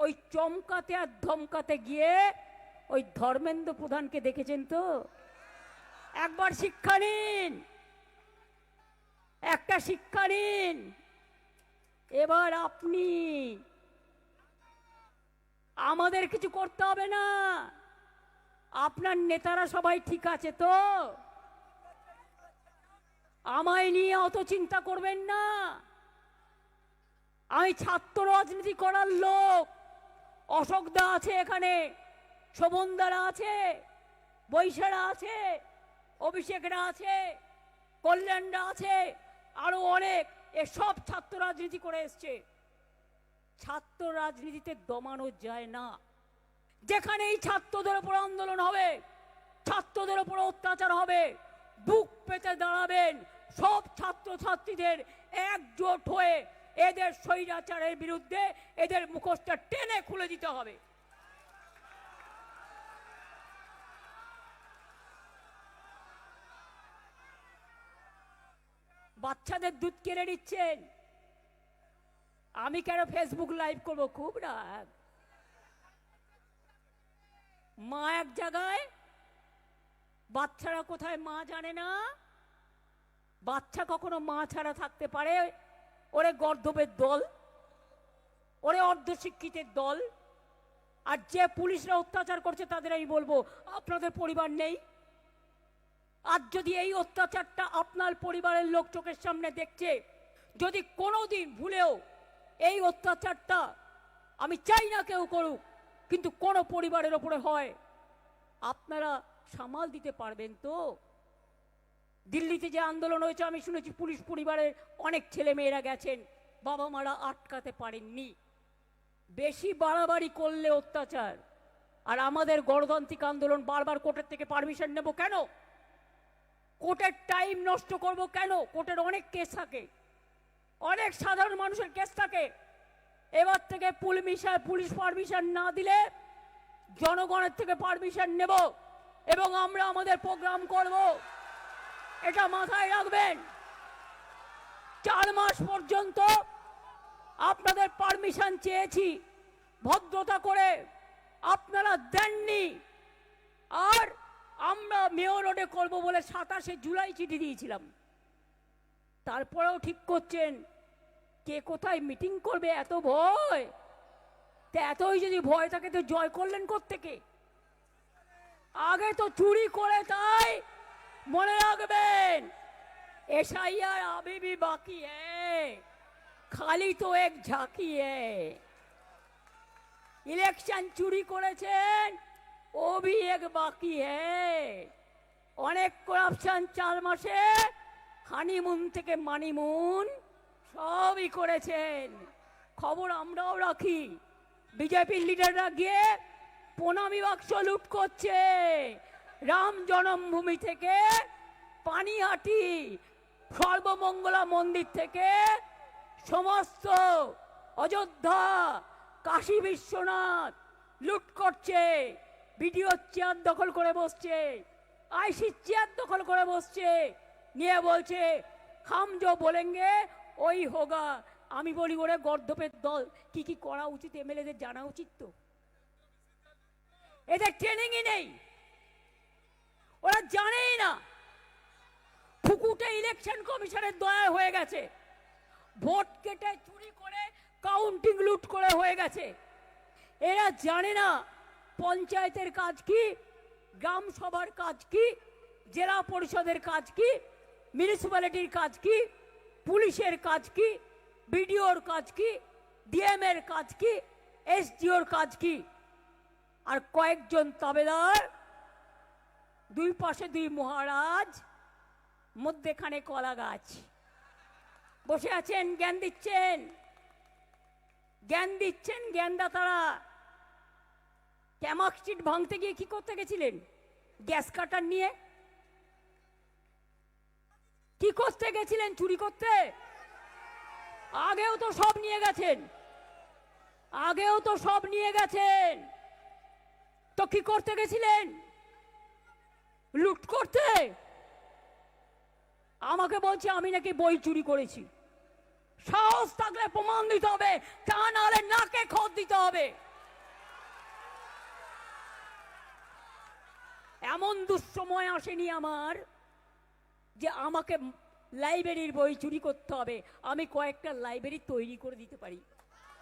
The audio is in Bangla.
ওই চমকাতে আর ধমকাতে গিয়ে ওই ধর্মেন্দ্র প্রধানকে দেখেছেন তো? একবার শিক্ষা নিন, একটা শিক্ষা নিন। এবার আপনি, আমাদের কিছু করতে হবে না। আপনার নেতারা সবাই ঠিক আছে তো? আমায় নিয়ে অত চিন্তা করবেন না। আমি ছাত্র রাজনীতি করার লোক। অশোকদা আছে এখানে, শোভনদারা আছে, বৈশারা আছে, অভিষেকরা আছে, কল্যাণরা আছে, আরো অনেক। এসব ছাত্র রাজনীতি করে এসছে। ছাত্র রাজনীতিতে দমানো যায় না। যেখানে এই ছাত্রদের উপর আন্দোলন হবে, ছাত্রদের উপর অত্যাচার হবে, বুক পেতে দাঁড়াবেন সব ছাত্র ছাত্রীদের একজোট হয়ে। এদের স্বৈরাচারের বিরুদ্ধে এদের মুখোশটা টেনে খুলে দিতে হবে। বাচ্চাদের দুধ কেড়ে নিচ্ছেন, আমি কেন ফেসবুক লাইভ করবো? খুব রাগ। মা এক জায়গায়, বাচ্চারা কোথায় মা জানে না। বাচ্চা কখনো মা ছাড়া থাকতে পারে? ওরে গর্দবের দল, ওরে অর্ধশিক্ষিতের দল। আর যে পুলিশরা অত্যাচার করছে তাদের আমি বলবো, আপনাদের পরিবার নেই? আজ যদি এই অত্যাচারটা আপনার পরিবারের লোক চোখের সামনে দেখছে, যদি কোনোদিন ভুলেও এই অত্যাচারটা, আমি চাই না কেউ করুক, কিন্তু কোনো পরিবারের ওপরে হয়, আপনারা সামাল দিতে পারবেন তো? দিল্লিতে যে আন্দোলন হয়েছে আমি শুনেছি পুলিশ পরিবারের অনেক ছেলে মেয়েরা গেছেন, বাবা মারা আটকাতে পারেননি। বেশি বাড়াবাড়ি করলে অত্যাচার। আর আমাদের গণতান্ত্রিক আন্দোলন বারবার কোর্টের থেকে পারমিশন নেব কেন? কোর্টের টাইম নষ্ট করব কেন? কোর্টের অনেক কেস থাকে, অনেক সাধারণ মানুষের কেস থাকে। এবার থেকে পুলিশ পারমিশন না দিলে জনগণের থেকে পারমিশন নেব এবং আমরা আমাদের প্রোগ্রাম করব। এটা মাথায় রাখবেন। 4 মাস পর্যন্ত আপনাদের পারমিশন চেয়েছি, ভদ্রতা করে আপনারা দেননি। আর আমরা মেয়র রোডে করব বলে 27শে জুলাই চিঠি দিয়েছিলাম। তারপরেও ঠিক করছেন কে কোথায় মিটিং করবে। এত ভয়, তা এতই যদি ভয় থাকে তো জয় করলেন কোত্থেকে? আগে তো চুরি করে, তাই মনে রাখবেন एसआईआर अभी भी बाकी है, खाली तो एक झांकी है। इलेक्शन चुरी করেছেন, ও भी एक बाकी है। অনেক করাপশন 4 মাসে, হানিমুন থেকে মানিমুন সবই করেছেন। খবর আমরাও রাখি। বিজেপির লিডাররা গিয়ে প্রণামী বাক্স লুট করছে। রাম জন্মভূমি থেকে পানিহাটি, সর্বমঙ্গলা মন্দির থেকে সমস্ত অযোধ্যা, কাশী বিশ্বনাথ লুট করছে। ভিডিও চেয়ার দখল করে বসছে, আইসি চেয়ার দখল করে বসছে, নিয়ে বলছে হাম जो बोलेंगे ওই হোগা। আমি বলি ওরে গর্দপের দল, কি কি করা উচিত এমএলএদের জানা উচিত তো। এদের ট্রেনিংই নেই, ওরা জানেই না। ফুকুটে ইলেকশন কমিশনের দয়া হয়ে গেছে, ভোট কেটে চুরি করে কাউন্টিং লুট করে হয়ে গেছে। এরা জানে না পঞ্চায়েতের কাজ কি, গ্রাম সভার কাজ কি, জেলা পরিষদের কাজ কি, মিউনিসিপ্যালিটির কাজ কি, পুলিশের কাজ কি, বিডিওর কাজ কি, ডিএম এর কাজ কি, এসডিওর কাজ কি। আর কয়েকজন তাবেদার, দুই পাশে 2 মহারাজ, মধ্যেখানে কলা গাছ, বসে আছেন, জ্ঞান দিচ্ছেন। জ্ঞানদাতারা। ক্যামাক স্ট্রিট ভাঙতে গিয়ে কি করতে গেছিলেন? গ্যাস কাটার নিয়ে কি করতে গেছিলেন? চুরি করতে। আগেও তো সব নিয়ে গেছেন, তো কি করতে গেছিলেন? লুট করতে। আমাকে বলছে আমি নাকি বই চুরি করেছি। সাহস থাকলে প্রমাণ দিতে হবে, তা নাহলে নাকে খত দিতে হবে। এমন দুঃসময় আসেনি আমার যে আমাকে লাইব্রেরির বই চুরি করতে হবে। আমি কয়েকটা লাইব্রেরি তৈরি করে দিতে পারি।